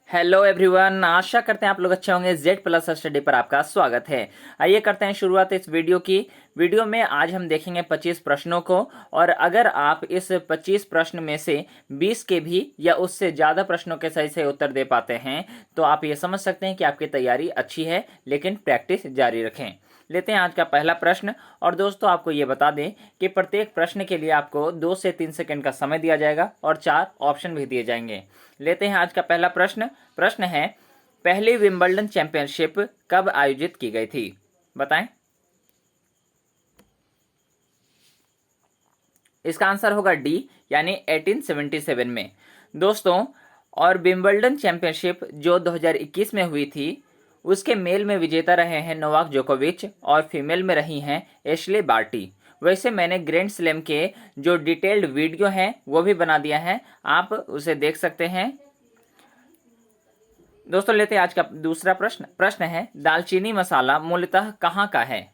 Hello everyone, आशा करते हैं आप लोग अच्छे होंगे। जेड प्लस स्टडी पर आपका स्वागत है। आइए करते हैं शुरुआत इस वीडियो की। वीडियो में आज हम देखेंगे 25 प्रश्नों को, और अगर आप इस 25 प्रश्न में से 20 के भी या उससे ज़्यादा प्रश्नों के सही से उत्तर दे पाते हैं तो आप ये समझ सकते हैं कि आपकी तैयारी अच्छी है, लेकिन प्रैक्टिस जारी रखें। लेते हैं आज का पहला प्रश्न। और दोस्तों, आपको ये बता दें कि प्रत्येक प्रश्न के लिए आपको 2 से 3 सेकंड का समय दिया जाएगा और 4 ऑप्शन भी दिए जाएंगे। लेते हैं आज का पहला प्रश्न। प्रश्न है, पहली विंबलडन चैंपियनशिप कब आयोजित की गई थी? बताएं। इसका आंसर होगा डी, यानी 1877 में। दोस्तों, और विंबलडन चैंपियनशिप जो 2021 में हुई थी उसके मेल में विजेता रहे हैं नोवाक जोकोविच और फीमेल में रही हैं एशले बार्टी। वैसे मैंने ग्रैंड स्लैम के जो डिटेल्ड वीडियो हैं वो भी बना दिया है, आप उसे देख सकते हैं। दोस्तों, लेते हैं आज का दूसरा प्रश्न। प्रश्न है, दालचीनी मसाला मूलतः कहाँ का है?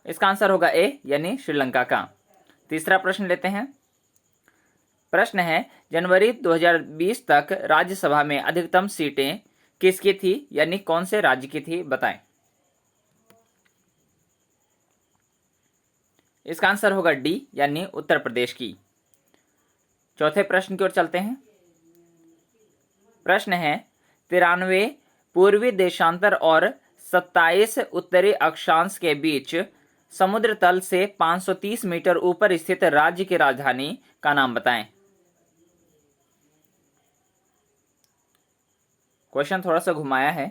इसका आंसर होगा ए, यानी श्रीलंका का। तीसरा प्रश्न लेते हैं। प्रश्न है, जनवरी 2020 तक राज्यसभा में अधिकतम सीटें किसकी थी, यानी कौन से राज्य की थी? बताएं। इसका आंसर होगा डी, यानी उत्तर प्रदेश की। चौथे प्रश्न की ओर चलते हैं। प्रश्न है, 93 पूर्वी देशांतर और 27 उत्तरी अक्षांश के बीच समुद्र तल से 530 मीटर ऊपर स्थित राज्य की राजधानी का नाम बताएं। क्वेश्चन थोड़ा सा घुमाया है।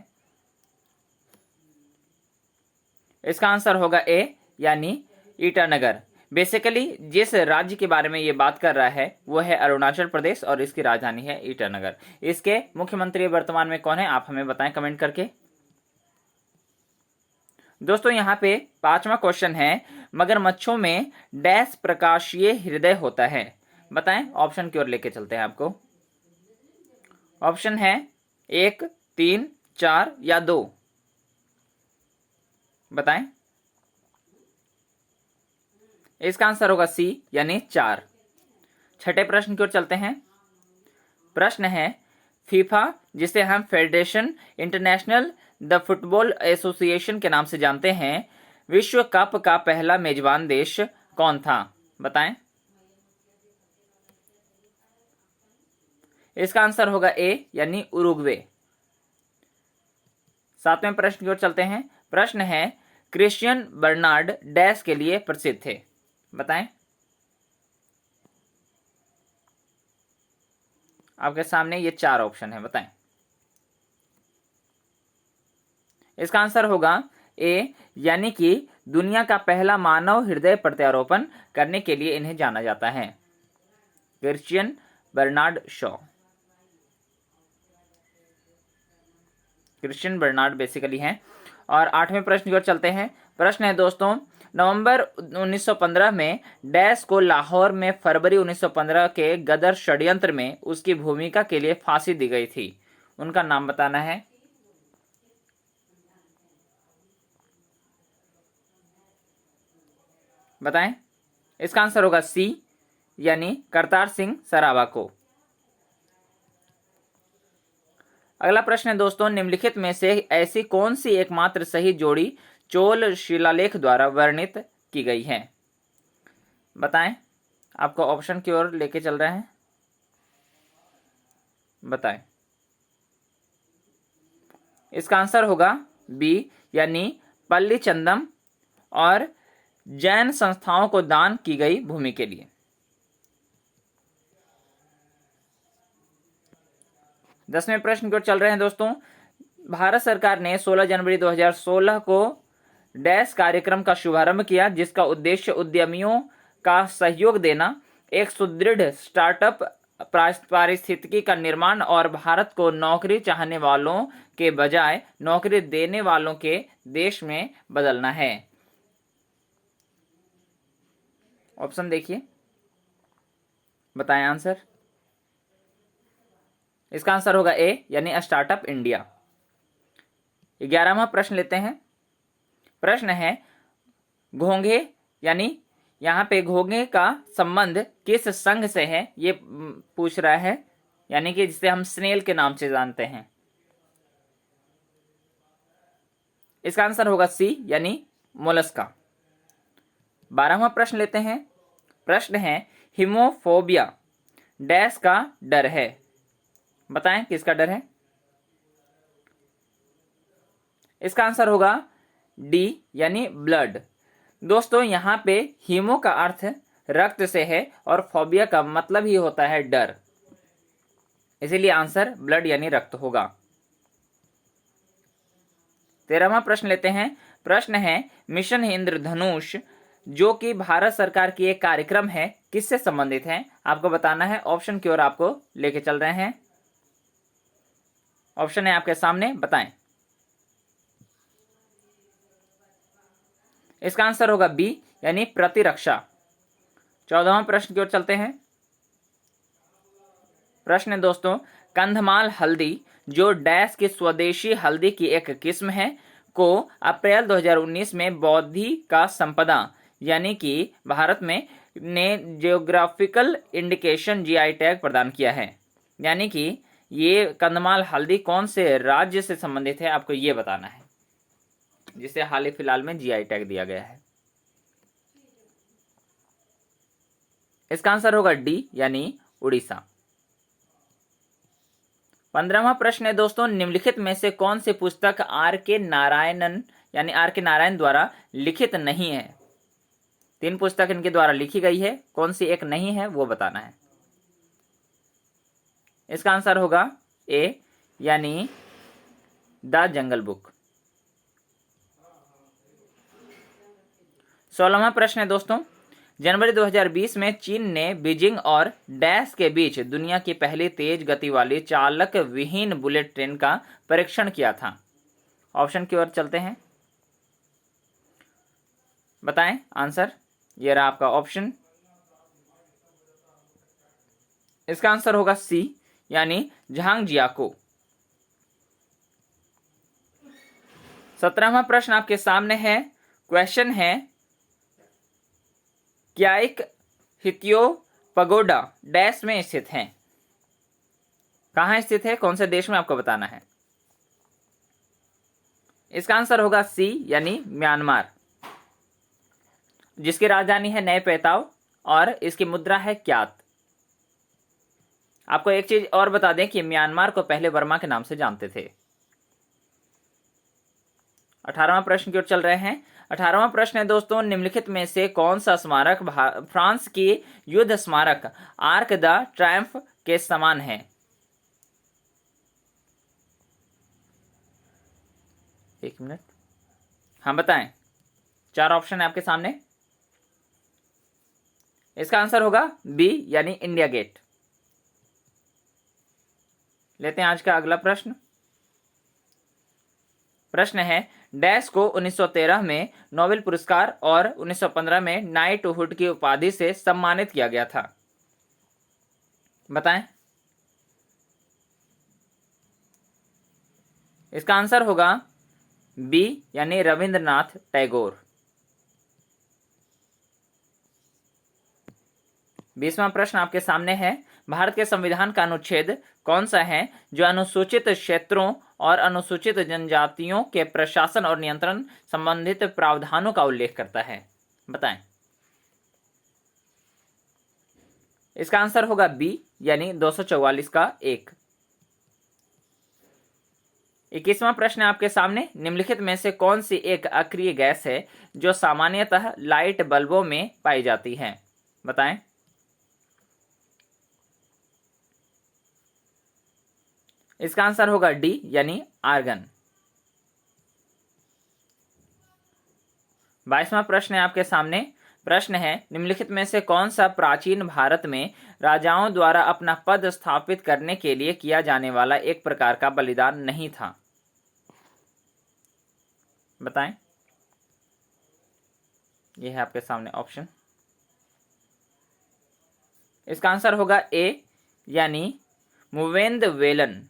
इसका आंसर होगा ए, यानी ईटानगर। बेसिकली जिस राज्य के बारे में ये बात कर रहा है वो है अरुणाचल प्रदेश और इसकी राजधानी है ईटानगर। इसके मुख्यमंत्री वर्तमान में कौन है, आप हमें बताएं कमेंट करके। दोस्तों, यहाँ पे पांचवा क्वेश्चन है, मगरमच्छों में डैश प्रकाशीय हृदय होता है? बताएं। ऑप्शन की ओर लेके चलते हैं आपको। ऑप्शन है 1, 3, 4 या 2। बताएं। इसका आंसर होगा सी, यानी 4। छठे प्रश्न की ओर चलते हैं। प्रश्न है, फीफा, जिसे हम federation international the football association के नाम से जानते हैं, विश्व कप का पहला मेजबान देश कौन था? बताएं। इसका आंसर होगा ए, यानी उरुग्वे। सातवें प्रश्न की ओर चलते हैं। प्रश्न है, क्रिश्चियन बर्नार्ड डैश के लिए प्रसिद्ध थे? बताएं। आपके सामने ये 4 ऑप्शन है, बताएं। इसका आंसर होगा ए, यानी कि दुनिया का पहला मानव हृदय प्रत्यारोपण करने के लिए इन्हें जाना जाता है, Christian Bernard Shaw. Christian Bernard basically हैं। और 8वें प्रश्न की ओर चलते हैं। प्रश्न है दोस्तों, नवंबर 1915 में डैश को लाहौर में फरवरी 1915 के गदर षड्यंत्र में उसकी भूमिका के लिए फांसी दी गई थी, उनका नाम बताना है। बताएं। इसका आंसर होगा सी, यानी करतार सिंह सराभा को। अगला प्रश्न है दोस्तों, निम्नलिखित में से ऐसी कौन सी एकमात्र सही जोड़ी चोल शिलालेख द्वारा वर्णित की गई है? बताएं। आपको ऑप्शन की ओर लेके चल रहे हैं, बताएं। इसका आंसर होगा बी, यानी पल्ली चंदम और जैन संस्थाओं को दान की गई भूमि के लिए। 10वें प्रश्न की ओर चल रहे हैं दोस्तों। भारत सरकार ने 16 जनवरी 2016 को डैश कार्यक्रम का शुभारंभ किया, जिसका उद्देश्य उद्यमियों का सहयोग देना, एक सुदृढ़ स्टार्टअप पारिस्थितिकी का निर्माण और भारत को नौकरी चाहने वालों के बजाय नौकरी देने वालों के देश में बदलना है। ऑप्शन देखिए, बताएं आंसर। इसका आंसर होगा ए, यानी स्टार्टअप इंडिया। 11वां प्रश्न लेते हैं। प्रश्न है, घोंघे, यानी यहाँ पे घोंघे का संबंध किस संघ से है, ये पूछ रहा है। यानी कि जिसे हम स्नेल के नाम से जानते हैं। इसका आंसर होगा सी यानी मोलस्का। 12वां प्रश्न लेते हैं। प्रश्न है हिमोफोबिया डैश का डर है। बताएं किसका डर है। इसका आंसर होगा डी यानी ब्लड। दोस्तों यहां पे हीमो का अर्थ रक्त से है और फोबिया का मतलब ही होता है डर, इसीलिए आंसर ब्लड यानी रक्त होगा। 13वां प्रश्न लेते हैं। प्रश्न है मिशन इंद्रधनुष जो कि भारत सरकार की एक कार्यक्रम है किससे संबंधित है, आपको बताना है। ऑप्शन की ओर आपको लेके चल रहे हैं। ऑप्शन है आपके सामने, बताएं। इसका आंसर होगा बी यानी प्रतिरक्षा। 14वां प्रश्न की ओर चलते हैं। प्रश्न है दोस्तों कंधमाल हल्दी जो डैश की स्वदेशी हल्दी की एक किस्म है को अप्रैल 2019 में बौद्धिक संपदा यानी कि भारत में ने जियोग्राफिकल इंडिकेशन जीआई टैग प्रदान किया है। यानी कि ये कंधमाल हल्दी कौन से राज्य से संबंधित है, आपको ये बताना है, जिसे हाल ही फिलहाल में जीआई टैग दिया गया है। इसका आंसर होगा डी यानी उड़ीसा। 15वां प्रश्न है दोस्तों निम्नलिखित में से कौन सी पुस्तक आर के नारायण द्वारा लिखित नहीं है। 3 पुस्तक इनके द्वारा लिखी गई है, कौन सी एक नहीं है वो बताना है। इसका आंसर होगा ए यानी द जंगल बुक। 16वां प्रश्न है दोस्तों जनवरी 2020 में चीन ने बीजिंग और डैश के बीच दुनिया की पहली तेज गति वाली चालक विहीन बुलेट ट्रेन का परीक्षण किया था। ऑप्शन की ओर चलते हैं, बताएं आंसर। ये रहा आपका ऑप्शन। इसका आंसर होगा सी यानी झांगजियाको। 17वां प्रश्न आपके सामने है। क्वेश्चन है क्याइक हितियो पगोडा डैश में स्थित है। कहां स्थित है, कौन से देश में, आपको बताना है। इसका आंसर होगा सी यानी म्यांमार, जिसकी राजधानी है नए पैताव और इसकी मुद्रा है क्यात। आपको एक चीज और बता दें कि म्यांमार को पहले बर्मा के नाम से जानते थे। 18वां प्रश्न की ओर चल रहे हैं। 18वां प्रश्न है दोस्तों निम्नलिखित में से कौन सा स्मारक फ्रांस की युद्ध स्मारक आर्क द ट्रायम्फ के समान है। एक मिनट, हाँ बताएं। 4 ऑप्शन है आपके सामने। इसका आंसर होगा बी यानी इंडिया गेट। लेते हैं आज का अगला प्रश्न। प्रश्न है डैश को 1913 में नोबेल पुरस्कार और 1915 में नाइटहुड की उपाधि से सम्मानित किया गया था। बताएं। इसका आंसर होगा बी यानी रविंद्रनाथ टैगोर। 20वां प्रश्न आपके सामने है। भारत के संविधान का अनुच्छेद कौन सा है जो अनुसूचित क्षेत्रों और अनुसूचित जनजातियों के प्रशासन और नियंत्रण संबंधित प्रावधानों का उल्लेख करता है। बताएं। इसका आंसर होगा बी यानी 244 का 1। 21वां प्रश्न आपके सामने। निम्नलिखित में से कौन सी एक अक्रिय गैस है जो सामान्यतः लाइट बल्बों में पाई जाती है। बताएं। इसका आंसर होगा डी यानी आर्गन। 22वां प्रश्न है आपके सामने। प्रश्न है निम्नलिखित में से कौन सा प्राचीन भारत में राजाओं द्वारा अपना पद स्थापित करने के लिए किया जाने वाला एक प्रकार का बलिदान नहीं था। बताएं। यह है आपके सामने ऑप्शन। इसका आंसर होगा ए यानी मुवेंद वेलन।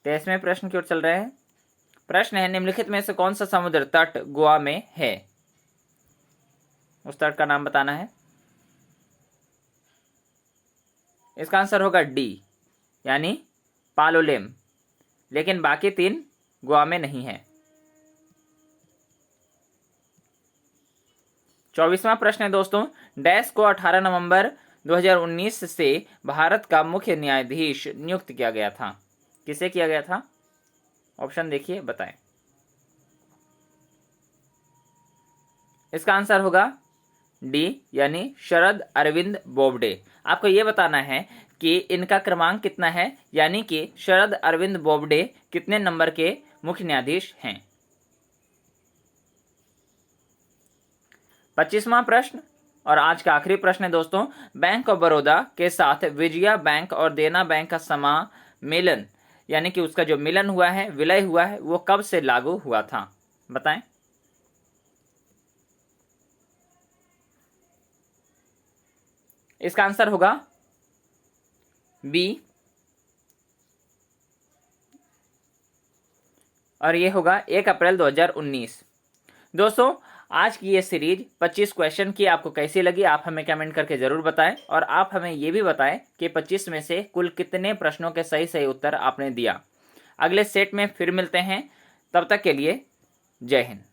23वें प्रश्न की ओर चल रहे हैं। प्रश्न है निम्नलिखित में से कौन सा समुद्र तट गोवा में है। उस तट का नाम बताना है। इसका आंसर होगा डी यानी पालोलेम, लेकिन बाकी 3 गोवा में नहीं है। 24वां प्रश्न है दोस्तों, डैश को 18 नवंबर 2019 से भारत का मुख्य न्यायाधीश नियुक्त किया गया था। किसे किया गया था? ऑप्शन देखिए, बताएं। इसका आंसर होगा डी यानी शरद अरविंद बोबडे। आपको यह बताना है कि इनका क्रमांक कितना है, यानी कि शरद अरविंद बोबडे कितने नंबर के मुख्य न्यायाधीश हैं। 25वां प्रश्न और आज का आखिरी प्रश्न है दोस्तों, बैंक ऑफ बड़ौदा के साथ विजया बैंक और देना बैंक का समामेलन यानी कि उसका जो मिलन हुआ है, विलय हुआ है, वो कब से लागू हुआ था? बताएं। इसका आंसर होगा बी और ये होगा 1 अप्रैल 2019। दोस्तों, आज की ये सीरीज 25 क्वेश्चन की आपको कैसी लगी, आप हमें कमेंट करके जरूर बताएं और आप हमें ये भी बताएं कि 25 में से कुल कितने प्रश्नों के सही उत्तर आपने दिया। अगले सेट में फिर मिलते हैं, तब तक के लिए जय हिंद।